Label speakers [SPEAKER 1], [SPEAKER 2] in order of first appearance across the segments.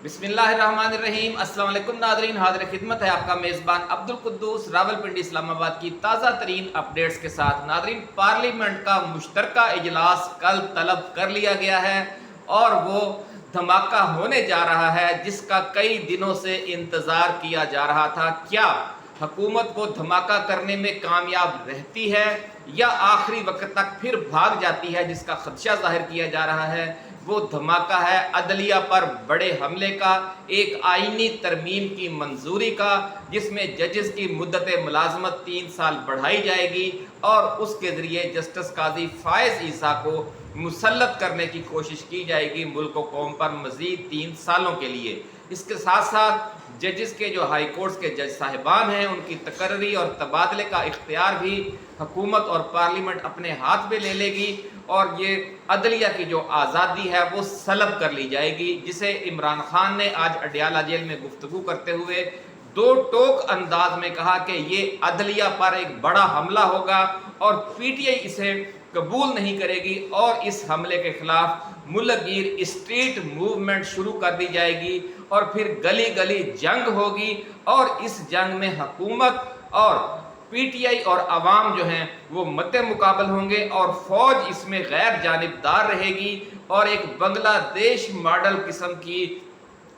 [SPEAKER 1] बिस्मिल्लाहिर्रहमानिर्रहीम। अस्सलाम वालेकुम नाज़रीन, हाज़िर खिदमत है आपका मेज़बान अब्दुल कुद्दूस रावलपिंडी इस्लामाबाद की ताज़ा तरीन अपडेट्स के साथ। नाज़रीन, पार्लियामेंट का मुश्तरका इजलास कल तलब कर लिया गया है और वो धमाका होने जा रहा है जिसका कई दिनों से इंतज़ार किया जा रहा था। क्या हुकूमत को धमाका करने में कामयाब रहती है या आखिरी वक्त तक फिर भाग जाती है, जिसका खदशा जाहिर किया जा रहा है। वो धमाका है अदलिया पर बड़े हमले का, एक आईनी तरमीम की मंजूरी का, जिसमें जजेस की मुद्दत मुलाजमत 3 साल बढ़ाई जाएगी और उसके ज़रिए जस्टिस काजी फायज़ ईसा को मुसल्लत करने की कोशिश की जाएगी मुल्क व कौम पर मज़ीद 3 सालों के लिए। इसके साथ साथ जजेस के जो हाई कोर्ट्स के जज साहिबान हैं उनकी तकर्री और तबादले का इख्तियार भी हुकूमत और पार्लियामेंट अपने हाथ में ले लेगी और ये अदलिया की जो आज़ादी है वो सलब कर ली जाएगी, जिसे इमरान खान ने आज अडियाला जेल में गुफ्तगू करते हुए दो टोक अंदाज में कहा कि ये अदलिया पर एक बड़ा हमला होगा और पीटीआई इसे कबूल नहीं करेगी और इस हमले के खिलाफ मुल्कगीर स्ट्रीट मूवमेंट शुरू कर दी जाएगी और फिर गली गली जंग होगी और इस जंग में हुकूमत और पीटीआई और अवाम जो हैं वो मद्दे मुकाबल होंगे और फौज इसमें गैर जानिबदार रहेगी और एक बांग्लादेश मॉडल किस्म की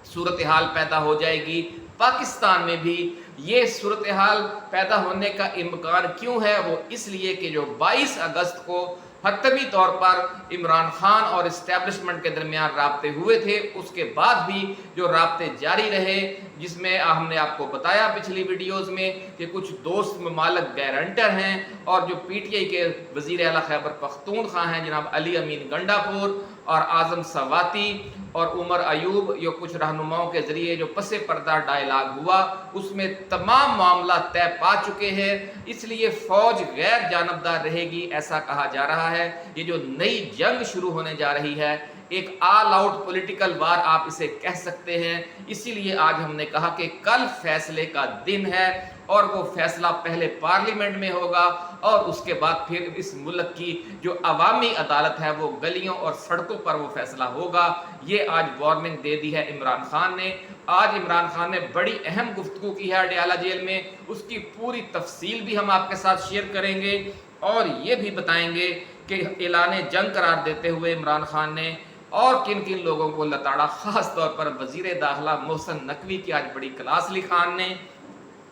[SPEAKER 1] सूरत हाल पैदा हो जाएगी। पाकिस्तान में भी ये सूरत हाल पैदा होने का इम्कान क्यों है? वो इसलिए कि जो 22 अगस्त को हतमी तौर पर इमरान खान और इस्टेब्लिशमेंट के दरमियान राब्ते हुए थे, उसके बाद भी जो राब्ते जारी रहे, जिसमें हमने आपको बताया पिछली वीडियोस में कि कुछ दोस्त ममालिक गारंटर हैं और जो पीटीआई के वज़ीर आला खैबर पख्तूनख्वा हैं जनाब अली अमीन गंडापुर और आज़म सवाती और उमर अयूब, ये कुछ रहनुमाओं के ज़रिए जो पसे पर्दा डायलाग हुआ उसमें तमाम मामला तय पा चुके हैं, इसलिए फ़ौज गैर जानबदार रहेगी ऐसा कहा जा रहा है। ये जो नई जंग शुरू होने जा रही है, एक ऑल आउट पॉलिटिकल वार आप इसे कह सकते हैं, इसीलिए आज हमने कहा कि कल फैसले का दिन है और वो फैसला पहले पार्लियामेंट में होगा और उसके बाद फिर इस मुल्क की जो अवामी अदालत है वो गलियों और सड़कों पर वो फैसला होगा। ये आज वार्निंग दे दी है इमरान खान ने। आज इमरान खान ने बड़ी अहम गुफ्तगू की है अडियाला जेल में, उसकी पूरी तफसील भी हम आपके साथ शेयर करेंगे और ये भी बताएंगे कि ऐलान जंग करार देते हुए इमरान खान ने और किन किन लोगों को लताड़ा, ख़ास तौर पर वज़ीर दाखिला मोहसिन नकवी की आज बड़ी क्लास ली खान ने।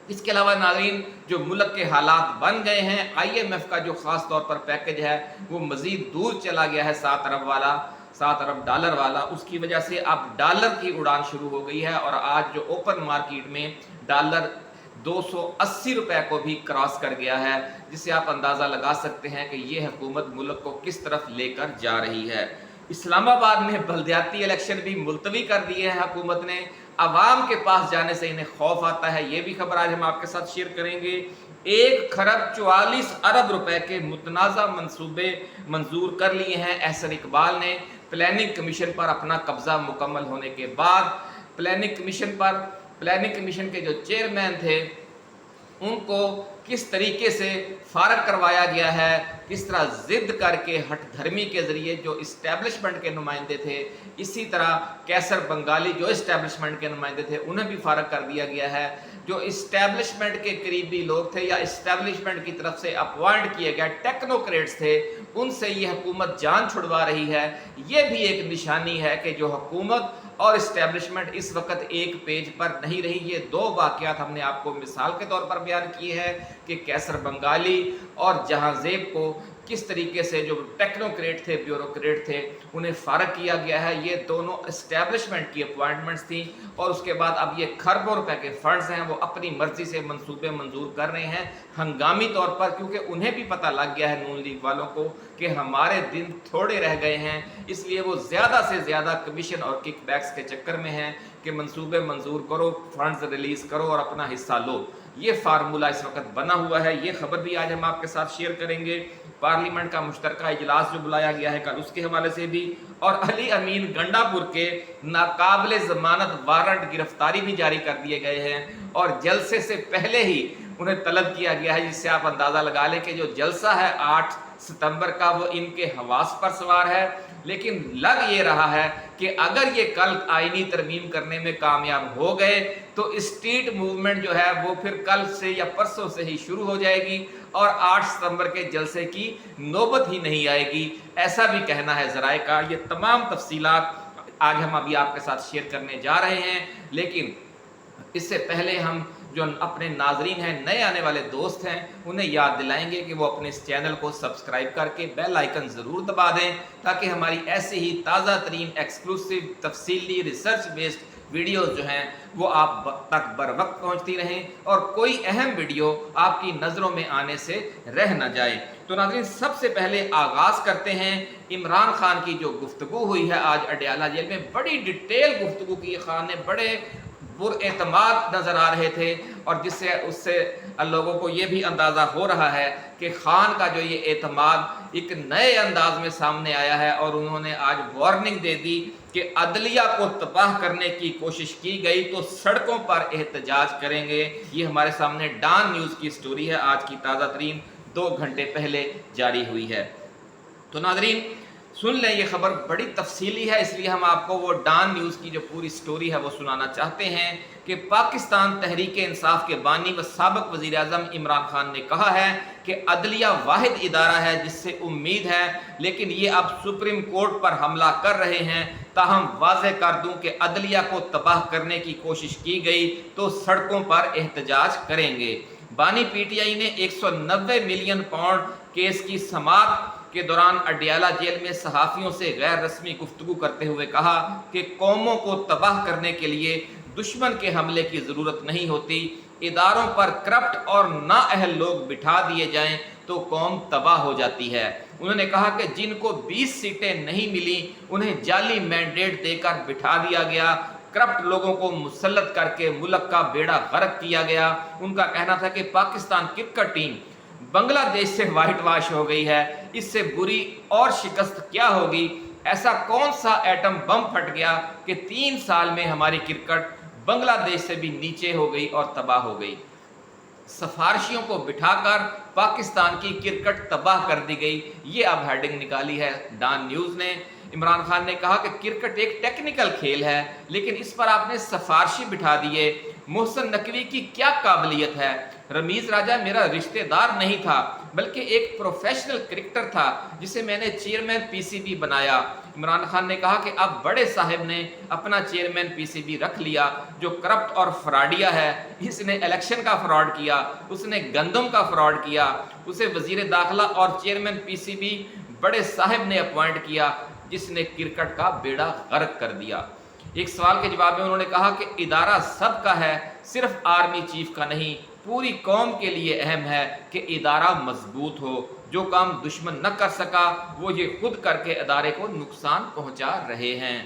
[SPEAKER 1] इसके अलावा नाज़रीन, जो मुल्क के हालात बन गए हैं, IMF का जो ख़ास तौर पर पैकेज है वो मज़ीद दूर चला गया है, 7 अरब वाला, 7 अरब डॉलर वाला। उसकी वजह से अब डॉलर की उड़ान शुरू हो गई है और आज जो ओपन मार्केट में डॉलर 280 रुपए को भी क्रॉस कर गया है, जिससे आप अंदाज़ा लगा सकते हैं कि ये हुकूमत मुल्क को किस तरफ लेकर जा रही है। इस्लामाबाद में बल्दियाती इलेक्शन भी मुलतवी कर दिए हैं हुकूमत ने, अवाम के पास जाने से इन्हें खौफ आता है, ये भी खबर आज हम आपके साथ शेयर करेंगे। 1 खरब 44 अरब रुपए के मुतनाज़ा मंसूबे मंजूर कर लिए हैं एहसन इकबाल ने। प्लानिंग कमीशन पर अपना कब्जा मुकम्मल होने के बाद प्लानिंग कमीशन के जो चेयरमैन थे उनको किस तरीके से फारग करवाया गया है, किस तरह जिद करके हट धर्मी के ज़रिए जो इस्टेब्लिशमेंट के नुमाइंदे थे, इसी तरह कैसर बंगाली जो इस्टेब्लिशमेंट के नुमाइंदे थे उन्हें भी फारग कर दिया गया है। जो इस्टेब्लिशमेंट के करीबी लोग थे या इस्टेब्लिशमेंट की तरफ से अपॉइंट किए गए टेक्नोक्रेट्स थे, उनसे ये हुकूमत जान छुड़वा रही है। ये भी एक निशानी है कि जो हुकूमत और इस्टेब्लिशमेंट इस वक्त एक पेज पर नहीं रही। ये 2 वाक़यात हमने आपको मिसाल के तौर पर बयान किए हैं कि कैसर बंगाली और जहांजेब को किस तरीके से जो टेक्नोक्रेट थे, ब्यूरोक्रेट थे, उन्हें फारग किया गया है। ये दोनों इस्टेब्लिशमेंट की अपॉइंटमेंट्स थी और उसके बाद अब ये खरबों रुपए के फंड्स हैं वो अपनी मर्जी से मंसूबे मंजूर कर रहे हैं हंगामी तौर पर, क्योंकि उन्हें भी पता लग गया है नून लीग वालों को कि हमारे दिन थोड़े रह गए हैं, इसलिए वो ज़्यादा से ज़्यादा कमीशन और किकबैक्स के चक्कर में हैं कि मंसूबे मंजूर करो, फंड्स रिलीज़ करो और अपना हिस्सा लो। ये फार्मूला इस वक्त बना हुआ है। ये खबर भी आज हम आपके साथ शेयर करेंगे। पार्लियामेंट का मुश्तरका इजलास जो बुलाया गया है कल, उसके हवाले से भी, और अली अमीन गंडापुर के नाकाबिले ज़मानत वारंट गिरफ्तारी भी जारी कर दिए गए हैं और जलसे से पहले ही उन्हें तलब किया गया है, जिससे आप अंदाज़ा लगा लें कि जो जलसा है 8 सितंबर का वो इनके हवास पर सवार है لیکن لگ یہ رہا ہے کہ اگر یہ کل آئینی ترمیم کرنے میں کامیاب ہو گئے تو اسٹریٹ موومنٹ جو ہے وہ پھر کل سے یا پرسوں سے ہی شروع ہو جائے گی اور 8 ستمبر کے جلسے کی نوبت ہی نہیں آئے گی، ایسا بھی کہنا ہے ذرائع کا۔ یہ تمام تفصیلات آج ہم ابھی آپ کے ساتھ شیئر کرنے جا رہے ہیں، لیکن اس سے پہلے ہم جو اپنے ناظرین ہیں، نئے آنے والے دوست ہیں، انہیں یاد دلائیں گے کہ وہ اپنے اس چینل کو سبسکرائب کر کے بیل آئیکن ضرور دبا دیں تاکہ ہماری ایسے ہی تازہ ترین ایکسکلوسیو تفصیلی ریسرچ بیسڈ ویڈیوز جو ہیں وہ آپ تک بر وقت پہنچتی رہیں اور کوئی اہم ویڈیو آپ کی نظروں میں آنے سے رہ نہ جائے۔ تو ناظرین، سب سے پہلے آغاز کرتے ہیں عمران خان کی جو گفتگو ہوئی ہے آج اڈیالہ جیل میں۔ بڑی ڈیٹیل گفتگو کی، خان نے بڑے اعتماد نظر آ رہے تھے، اور جس سے اس سے لوگوں کو یہ بھی اندازہ ہو رہا ہے کہ خان کا جو یہ اعتماد ایک نئے انداز میں سامنے آیا ہے، اور انہوں نے آج وارننگ دے دی کہ عدلیہ کو تباہ کرنے کی کوشش کی گئی تو سڑکوں پر احتجاج کریں گے۔ یہ ہمارے سامنے ڈان نیوز کی سٹوری ہے، آج کی تازہ ترین 2 گھنٹے پہلے جاری ہوئی ہے۔ تو ناظرین سن لیں، یہ خبر بڑی تفصیلی ہے، اس لیے ہم آپ کو وہ ڈان نیوز کی جو پوری سٹوری ہے وہ سنانا چاہتے ہیں کہ پاکستان تحریک انصاف کے بانی و سابق وزیر اعظم عمران خان نے کہا ہے کہ عدلیہ واحد ادارہ ہے جس سے امید ہے، لیکن یہ اب سپریم کورٹ پر حملہ کر رہے ہیں۔ تاہم واضح کر دوں کہ عدلیہ کو تباہ کرنے کی کوشش کی گئی تو سڑکوں پر احتجاج کریں گے۔ بانی پی ٹی آئی نے 190 ملین پاؤنڈ کیس کی سماعت کے دوران اڈیالہ جیل میں صحافیوں سے غیر رسمی گفتگو کرتے ہوئے کہا کہ قوموں کو تباہ کرنے کے لیے دشمن کے حملے کی ضرورت نہیں ہوتی، اداروں پر کرپٹ اور نااہل لوگ بٹھا دیے جائیں تو قوم تباہ ہو جاتی ہے۔ انہوں نے کہا کہ جن کو 20 سیٹیں نہیں ملی انہیں جعلی مینڈیٹ دے کر بٹھا دیا گیا، کرپٹ لوگوں کو مسلط کر کے ملک کا بیڑا غرق کیا گیا۔ ان کا کہنا تھا کہ پاکستان کرکٹ ٹیم بنگلہ دیش سے وائٹ واش ہو گئی ہے، اس سے بری اور شکست کیا ہوگی؟ ایسا کون سا ایٹم بم پھٹ گیا کہ 3 سال میں ہماری کرکٹ بنگلہ دیش سے بھی نیچے ہو گئی اور تباہ ہو گئی؟ سفارشیوں کو بٹھا کر پاکستان کی کرکٹ تباہ کر دی گئی، یہ اب ہیڈنگ نکالی ہے ڈان نیوز نے۔ عمران خان نے کہا کہ کرکٹ ایک ٹیکنیکل کھیل ہے، لیکن اس پر آپ نے سفارشی بٹھا دیے۔ محسن نقوی کی کیا قابلیت ہے؟ رمیز راجہ میرا رشتہ دار نہیں تھا بلکہ ایک پروفیشنل کرکٹر تھا جسے میں نے چیئرمین پی سی بی بنایا۔ عمران خان نے کہا کہ اب بڑے صاحب نے اپنا چیئرمین پی سی بی رکھ لیا جو کرپٹ اور فراڈیا ہے۔ اس نے الیکشن کا فراڈ کیا، اس نے گندم کا فراڈ کیا، اسے وزیر داخلہ اور چیئرمین پی سی بی بڑے صاحب نے اپوائنٹ کیا جس نے کرکٹ کا بیڑا غرق کر دیا۔ ایک سوال کے جواب میں انہوں نے کہا کہ ادارہ سب کا ہے، صرف آرمی چیف کا نہیں، پوری قوم کے لیے اہم ہے کہ ادارہ مضبوط ہو۔ جو کام دشمن نہ کر سکا وہ یہ خود کر کے ادارے کو نقصان پہنچا رہے ہیں۔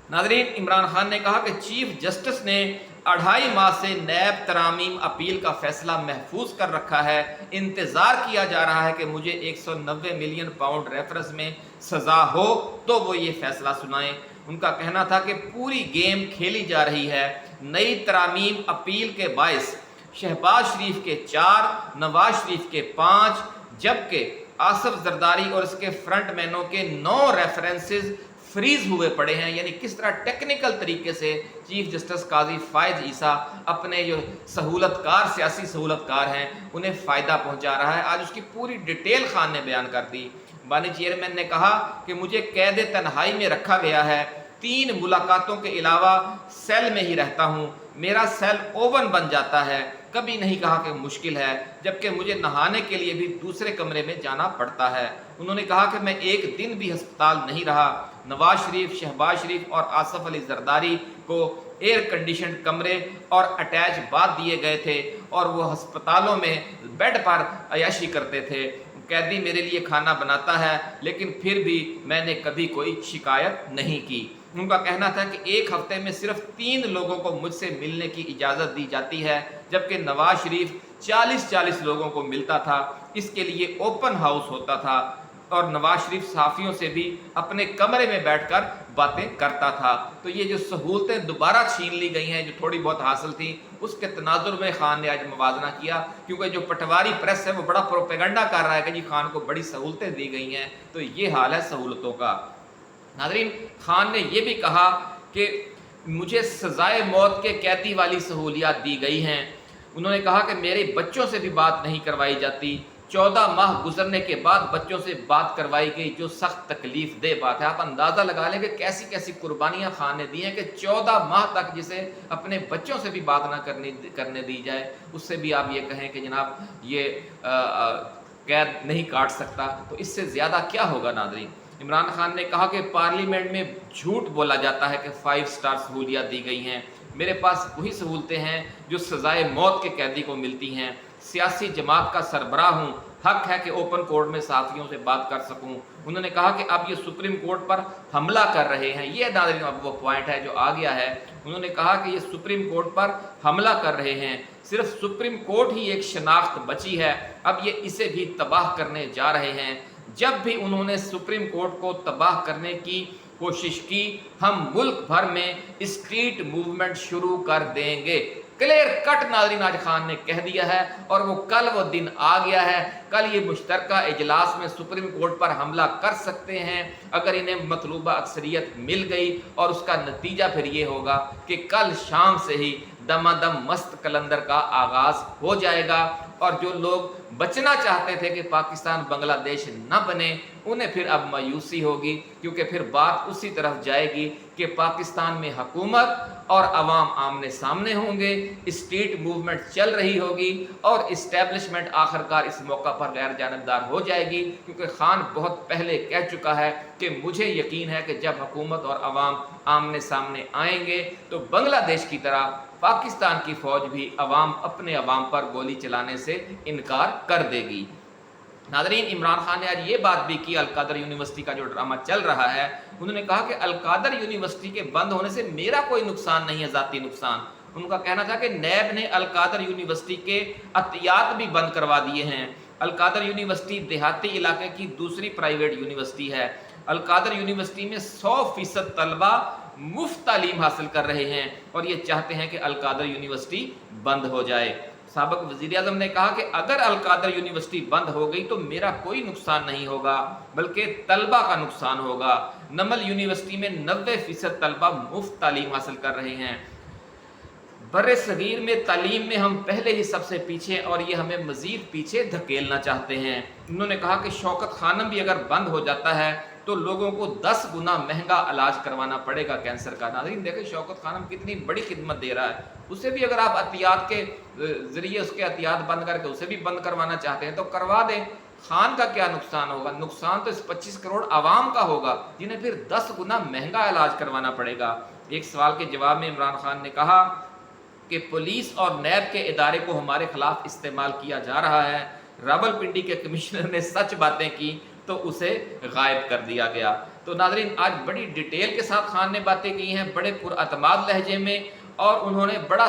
[SPEAKER 1] ناظرین، عمران خان نے کہا کہ چیف جسٹس نے 2.5 ماہ سے نیب ترامیم اپیل کا فیصلہ محفوظ کر رکھا ہے۔ انتظار کیا جا رہا ہے کہ مجھے 190 ملین پاؤنڈ ریفرنس میں سزا ہو تو وہ یہ فیصلہ سنائیں۔ ان کا کہنا تھا کہ پوری گیم کھیلی جا رہی ہے۔ نئی ترامیم اپیل کے باعث شہباز شریف کے 4، نواز شریف کے 5، جبکہ آصف زرداری اور اس کے فرنٹ مینوں کے 9 ریفرنسز فریز ہوئے پڑے ہیں۔ یعنی کس طرح ٹیکنیکل طریقے سے چیف جسٹس قاضی فائز عیسیٰ اپنے جو سہولت کار سیاسی سہولت کار ہیں انہیں فائدہ پہنچا رہا ہے۔ آج اس کی پوری ڈیٹیل خان نے بیان کر دی۔ بانی چیئرمین نے کہا کہ مجھے قید تنہائی میں رکھا گیا ہے، 3 ملاقاتوں کے علاوہ سیل میں ہی رہتا ہوں، میرا سیل اوون بن جاتا ہے۔ کبھی نہیں کہا کہ مشکل ہے، جبکہ مجھے نہانے کے لیے بھی دوسرے کمرے میں جانا پڑتا ہے۔ انہوں نے کہا کہ میں ایک دن بھی ہسپتال نہیں رہا۔ نواز شریف، شہباز شریف اور آصف علی زرداری کو ایئر کنڈیشنڈ کمرے اور اٹیچ باتھ دیے گئے تھے اور وہ ہسپتالوں میں بیڈ پر عیاشی کرتے تھے۔ قیدی میرے لیے کھانا بناتا ہے لیکن پھر بھی میں نے کبھی کوئی شکایت نہیں کی۔ ان کا کہنا تھا کہ ایک ہفتے میں صرف 3 لوگوں کو مجھ سے ملنے کی اجازت دی جاتی ہے، جبکہ نواز شریف 40 لوگوں کو ملتا تھا۔ اس کے لیے اوپن ہاؤس ہوتا تھا۔ और नवाज शरीफ सहाफ़ियों से भी अपने कमरे में बैठकर बातें करता था। तो ये जो सहूलतें दोबारा छीन ली गई हैं, जो थोड़ी बहुत हासिल थी, उसके तनाजुर में खान ने आज मवाजना किया, क्योंकि जो पटवारी प्रेस है वो बड़ा प्रोपेगंडा कर रहा है कि जी खान को बड़ी सहूलतें दी गई हैं। तो ये हाल है सहूलतों का। नाज़रीन, खान ने ये भी कहा कि मुझे सजाए मौत के कैदी वाली सहूलियात दी गई हैं। उन्होंने कहा कि मेरे बच्चों से भी बात नहीं करवाई जाती, 14 माह गुजरने के बाद बच्चों से बात करवाई गई, जो सख्त तकलीफ दे बात है। आप अंदाज़ा लगा लें कि कैसी कैसी कुर्बानियाँ खान ने दी हैं कि 14 माह तक जिसे अपने बच्चों से भी बात ना करने दी जाए, उससे भी आप ये कहें कि जनाब ये कैद नहीं काट सकता, तो इससे ज़्यादा क्या होगा। नाज़रीन, इमरान खान ने कहा कि पार्लियामेंट में झूठ बोला जाता है कि 5 स्टार सहूलियात दी गई हैं। मेरे पास वही सहूलतें हैं जो सजाए मौत के कैदी को मिलती हैं। सियासी जमात का सरबराह हूँ, हक है कि ओपन कोर्ट में सहाफ़ियों से बात कर सकूँ। उन्होंने कहा कि अब ये सुप्रीम कोर्ट पर हमला कर रहे हैं। ये नाज़रीन अब वो पॉइंट है जो आ गया है। उन्होंने कहा कि ये सुप्रीम कोर्ट पर हमला कर रहे हैं, सिर्फ सुप्रीम कोर्ट ही एक शनाख्त बची है, अब ये इसे भी तबाह करने जा रहे हैं। जब भी उन्होंने सुप्रीम कोर्ट को तबाह करने की कोशिश की, हम मुल्क भर में स्ट्रीट मूवमेंट शुरू कर देंगे। क्लियर कट नाज़रीन आज खान ने कह दिया है, और वो कल वो दिन आ गया है। कल ये मुश्तरका इजलास में सुप्रीम कोर्ट पर हमला कर सकते हैं अगर इन्हें मतलूबा अक्सरियत मिल गई, और उसका नतीजा फिर ये होगा कि कल शाम से ही दमादम मस्त कलंदर का आगाज़ हो जाएगा, और जो लोग बचना चाहते थे कि पाकिस्तान बांग्लादेश न बने, उन्हें फिर अब मायूसी होगी, क्योंकि फिर बात उसी तरफ जाएगी कि पाकिस्तान में हुकूमत और अवाम आमने सामने होंगे, स्ट्रीट मूवमेंट चल रही होगी, और इस्टेब्लिशमेंट आखिरकार इस मौका पर गैर जानबदार हो जाएगी। क्योंकि खान बहुत पहले कह चुका है कि मुझे यकीन है कि जब हुकूमत और अवाम आमने सामने आएंगे तो बांग्लादेश की तरह पाकिस्तान की फौज भी अवाम अपने अवाम पर गोली चलाने से इनकार कर देगी। नाज़रीन, इमरान खान ने आज ये बात भी की, अलकादर यूनिवर्सिटी का जो ड्रामा चल रहा है, उन्होंने कहा कि अलकादर यूनिवर्सिटी के बंद होने से मेरा कोई नुकसान नहीं है, ज़ाती नुकसान। उनका कहना था कि नैब ने अलकादर यूनिवर्सिटी के अतियात भी बंद करवा दिए हैं। अलकादर यूनिवर्सिटी देहाती इलाके की दूसरी प्राइवेट यूनिवर्सिटी है। अलकादर यूनिवर्सिटी में 100% तलबा मुफ्त तालीम हासिल कर रहे हैं, और ये चाहते हैं कि अलकादर यूनिवर्सिटी बंद हो जाए। साबिक वज़ीर आज़म ने कहा कि अगर अलकादर यूनिवर्सिटी बंद हो गई तो मेरा कोई नुकसान नहीं होगा, बल्कि तलबा का नुकसान होगा। नमल यूनिवर्सिटी में 90% तलबा मुफ्त तालीम हासिल कर रहे हैं। बर्रे सगीर में तालीम में हम पहले ही सबसे पीछे, और ये हमें मज़ीद पीछे धकेलना चाहते हैं। उन्होंने कहा कि शौकत खानम भी अगर बंद हो जाता है तो लोगों को 10 गुना महंगा इलाज करवाना पड़ेगा कैंसर का। नाज़रीन, देखें शौकत खानम कितनी बड़ी खिदमत दे रहा है। उसे भी अगर आप अतियात के ज़रिए उसके अतियात बंद करके उसे भी बंद करवाना चाहते हैं तो करवा दें। खान का क्या नुकसान होगा? नुकसान तो इस 25 करोड़ आवाम का होगा, जिन्हें फिर 10 गुना महंगा इलाज करवाना पड़ेगा। एक सवाल के जवाब में इमरान खान ने कहा कि पुलिस और नैब के इदारे को हमारे खिलाफ इस्तेमाल किया जा रहा है। रावलपिंडी के कमिश्नर ने सच बातें की तो उसे गायब कर दिया गया। तो नाज़रीन, आज बड़ी डिटेल के साथ खान ने बातें की हैं, बड़े पुरअतमाद लहजे में, और उन्होंने बड़ा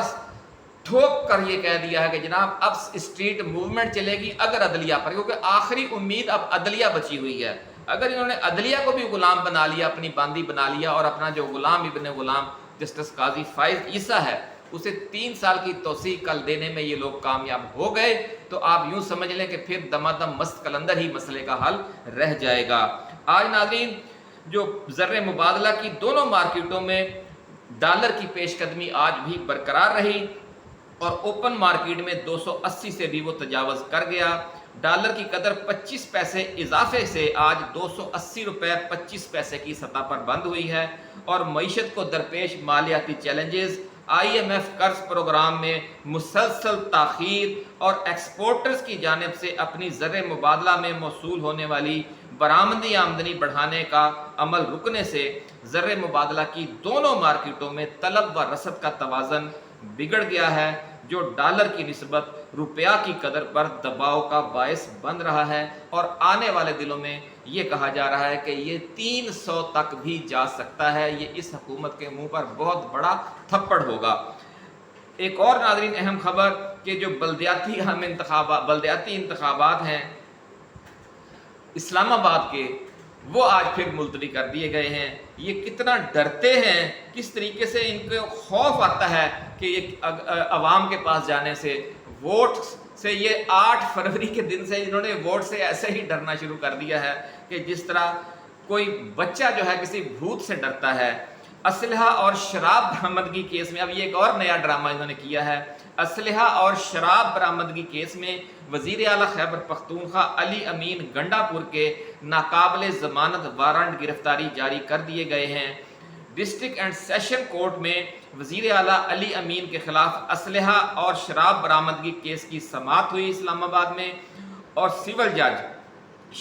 [SPEAKER 1] ठोक कर ये कह दिया है कि जनाब अब स्ट्रीट मूवमेंट चलेगी अगर अदलिया पर, क्योंकि आखिरी उम्मीद अब अदलिया बची हुई है। अगर इन्होंने अदलिया को भी गुलाम बना लिया, अपनी बांदी बना लिया, और अपना जो गुलाम इब्ने गुलाम जस्टिस काजी फाइज ईसा है उसे 3 साल की तौसीक कल देने में ये लोग कामयाब हो गए, तो आप यूं समझ लें कि फिर दमादम मस्त कलंदर ही मसले का हल रह जाएगा। आज नाज़रीन, जो ज़र्रे मुबादला की दोनों मार्केटों में डॉलर की पेशकदमी आज भी बरकरार रही, और ओपन मार्केट में 280 से भी वो तजावज़ कर गया। डॉलर की कदर 25 पैसे इजाफे से आज 280 रुपये 25 पैसे की सतह पर बंद हुई है, और मईशत को दरपेश मालियाती चैलेंजेस, IMF कर्ज प्रोग्राम में मुसलसल ताख़ीर, और एक्सपोर्टर्स की जानिब से अपनी ज़र्रे मुबादला में मौसूल होने वाली बरामदी आमदनी बढ़ाने का अमल रुकने से ज़र्रे मुबादला की दोनों मार्केटों में तलब व रसद का तवाज़न बिगड़ गया है, जो डॉलर की निस्बत रुपया की कदर पर दबाव का बायस बन रहा है। और आने वाले दिनों में ये कहा जा रहा है कि ये 300 तक भी जा सकता है। ये इस हुकूमत के मुंह पर बहुत बड़ा थप्पड़ होगा। एक और नाज़रीन अहम खबर कि जो बल्दियाती इंतखाबात हैं اسلام آباد کے وہ آج پھر ملتوی کر دیے گئے ہیں۔ یہ کتنا ڈرتے ہیں، کس طریقے سے ان کو خوف آتا ہے کہ یہ عوام کے پاس جانے سے، ووٹ سے، یہ 8 فروری کے دن سے انہوں نے ووٹ سے ایسے ہی ڈرنا شروع کر دیا ہے کہ جس طرح کوئی بچہ جو ہے کسی بھوت سے ڈرتا ہے۔ اسلحہ اور شراب برآمدگی کیس میں اب یہ ایک اور نیا ڈرامہ انہوں نے کیا ہے۔ اسلحہ اور شراب برآمدگی کیس میں وزیر اعلیٰ خیبر پختونخوا علی امین گنڈا پور کے ناقابل ضمانت وارنٹ گرفتاری جاری کر دیے گئے ہیں۔ ڈسٹرکٹ اینڈ سیشن کورٹ میں وزیر اعلیٰ علی امین کے خلاف اسلحہ اور شراب برآمدگی کیس کی سماعت ہوئی اسلام آباد میں، اور سول جج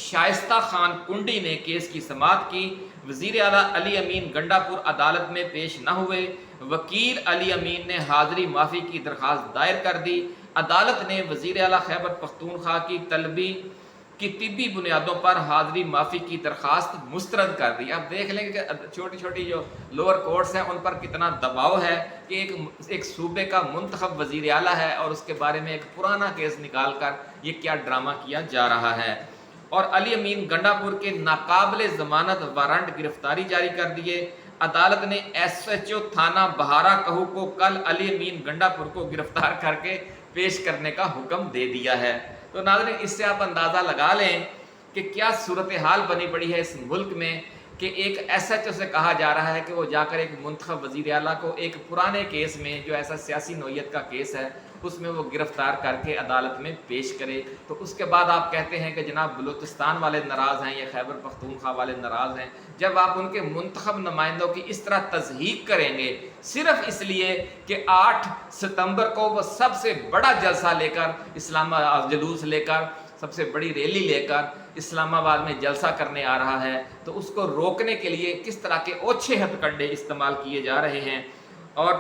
[SPEAKER 1] شائستہ خان کنڈی نے کیس کی سماعت کی۔ وزیر اعلیٰ علی امین گنڈا پور عدالت میں پیش نہ ہوئے۔ وکیل علی امین نے حاضری معافی کی درخواست دائر کر دی۔ عدالت نے وزیر اعلیٰ خیبر پختونخوا کی طلبی کی طبی بنیادوں پر حاضری معافی کی درخواست مسترد کر دی۔ اب دیکھ لیں کہ چھوٹی چھوٹی جو لوور کورٹس ہیں ان پر کتنا دباؤ ہے کہ ایک صوبے کا منتخب وزیر اعلیٰ ہے اور اس کے بارے میں ایک پرانا کیس نکال کر یہ کیا ڈرامہ کیا جا رہا ہے۔ اور علی امین گنڈا پور کے ناقابل ضمانت وارنٹ گرفتاری جاری کر دیے۔ عدالت نے ایس ایچ او تھانہ بہارا کہو کو کل علی امین گنڈا پور کو گرفتار کر کے پیش کرنے کا حکم دے دیا ہے۔ تو ناظرین، اس سے آپ اندازہ لگا لیں کہ کیا صورتحال بنی پڑی ہے اس ملک میں کہ ایک ایس ایچ او سے کہا جا رہا ہے کہ وہ جا کر ایک منتخب وزیر اعلیٰ کو ایک پرانے کیس میں جو ایسا سیاسی نوعیت کا کیس ہے اس میں وہ گرفتار کر کے عدالت میں پیش کرے۔ تو اس کے بعد آپ کہتے ہیں کہ جناب بلوچستان والے ناراض ہیں یا خیبر پختونخوا والے ناراض ہیں۔ جب آپ ان کے منتخب نمائندوں کی اس طرح تضحیق کریں گے صرف اس لیے کہ 8 ستمبر کو وہ سب سے بڑا جلسہ لے کر جلوس لے کر سب سے بڑی ریلی لے کر اسلام آباد میں جلسہ کرنے آ رہا ہے، تو اس کو روکنے کے لیے کس طرح کے اوچھے ہتھ کنڈے استعمال کیے جا رہے ہیں۔ اور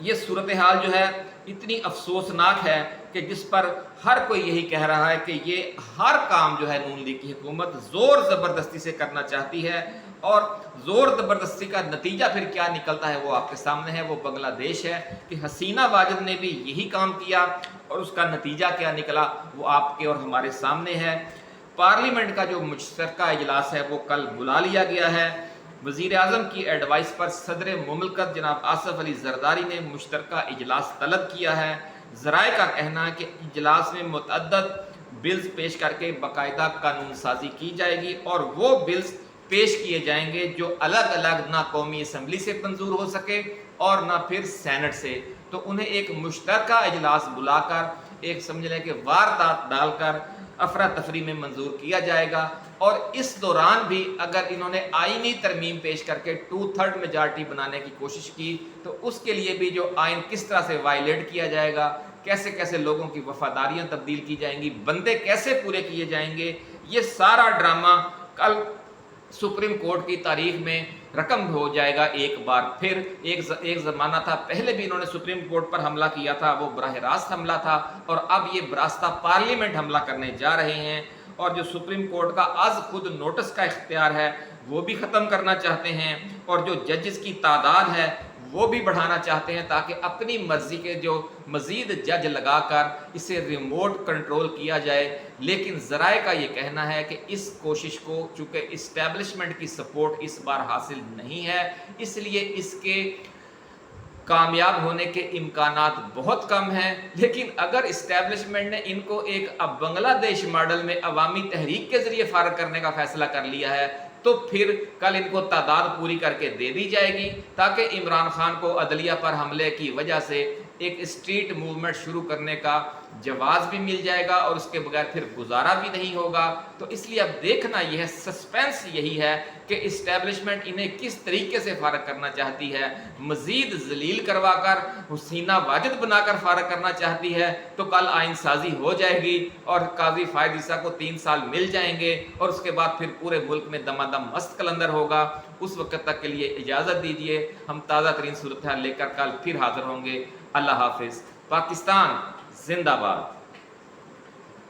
[SPEAKER 1] یہ صورتحال جو ہے اتنی افسوسناک ہے کہ جس پر ہر کوئی یہی کہہ رہا ہے کہ یہ ہر کام جو ہے نون لیگ کی حکومت زور زبردستی سے کرنا چاہتی ہے، اور زور زبردستی کا نتیجہ پھر کیا نکلتا ہے وہ آپ کے سامنے ہے۔ وہ بنگلہ دیش ہے کہ حسینہ واجد نے بھی یہی کام کیا اور اس کا نتیجہ کیا نکلا وہ آپ کے اور ہمارے سامنے ہے۔ پارلیمنٹ کا جو مشترکہ اجلاس ہے وہ کل بلا لیا گیا ہے۔ وزیر اعظم کی ایڈوائس پر صدر مملکت جناب آصف علی زرداری نے مشترکہ اجلاس طلب کیا ہے۔ ذرائع کا کہنا ہے کہ اجلاس میں متعدد بلز پیش کر کے باقاعدہ قانون سازی کی جائے گی، اور وہ بلز پیش کیے جائیں گے جو الگ الگ نہ قومی اسمبلی سے منظور ہو سکے اور نہ پھر سینٹ سے۔ تو انہیں ایک مشترکہ اجلاس بلا کر ایک سمجھ لیں کہ واردات ڈال کر افراتفری میں منظور کیا جائے گا، اور اس دوران بھی اگر انہوں نے آئینی ترمیم پیش کر کے 2/3 میجارٹی بنانے کی کوشش کی تو اس کے لیے بھی جو آئین کس طرح سے وائلیٹ کیا جائے گا، کیسے کیسے لوگوں کی وفاداریاں تبدیل کی جائیں گی، بندے کیسے پورے کیے جائیں گے، یہ سارا ڈرامہ کل سپریم کورٹ کی تاریخ میں رقم ہو جائے گا۔ ایک بار پھر ایک زمانہ تھا، پہلے بھی انہوں نے سپریم کورٹ پر حملہ کیا تھا، وہ براہ راست حملہ تھا، اور اب یہ براستہ پارلیمنٹ حملہ کرنے جا رہے ہیں، اور جو سپریم کورٹ کا از خود نوٹس کا اختیار ہے وہ بھی ختم کرنا چاہتے ہیں، اور جو ججز کی تعداد ہے وہ بھی بڑھانا چاہتے ہیں تاکہ اپنی مرضی کے جو مزید جج لگا کر اسے ریموٹ کنٹرول کیا جائے۔ لیکن ذرائع کا یہ کہنا ہے کہ اس کوشش کو چونکہ اسٹیبلشمنٹ کی سپورٹ اس بار حاصل نہیں ہے، اس لیے اس کے کامیاب ہونے کے امکانات بہت کم ہیں۔ لیکن اگر اسٹیبلشمنٹ نے ان کو ایک اب بنگلہ دیش ماڈل میں عوامی تحریک کے ذریعے فارغ کرنے کا فیصلہ کر لیا ہے تو پھر کل ان کو تعداد پوری کر کے دے دی جائے گی تاکہ عمران خان کو عدلیہ پر حملے کی وجہ سے ایک اسٹریٹ موومنٹ شروع کرنے کا جواز بھی مل جائے گا، اور اس کے بغیر پھر گزارا بھی نہیں ہوگا۔ تو اس لیے اب دیکھنا یہ ہے، سسپینس یہی ہے کہ اسٹیبلشمنٹ انہیں کس طریقے سے فارغ کرنا چاہتی ہے۔ مزید ذلیل کروا کر حسینہ واجد بنا کر فارغ کرنا چاہتی ہے تو کل آئین سازی ہو جائے گی اور قاضی فائد عیسیٰ کو 3 سال مل جائیں گے، اور اس کے بعد پھر پورے ملک میں دمادم مست قلندر ہوگا۔ اس وقت تک کے لیے اجازت دیجیے، ہم تازہ ترین صورتحال لے کر کل پھر حاضر ہوں گے۔ اللہ حافظ۔ پاکستان زندہ باد۔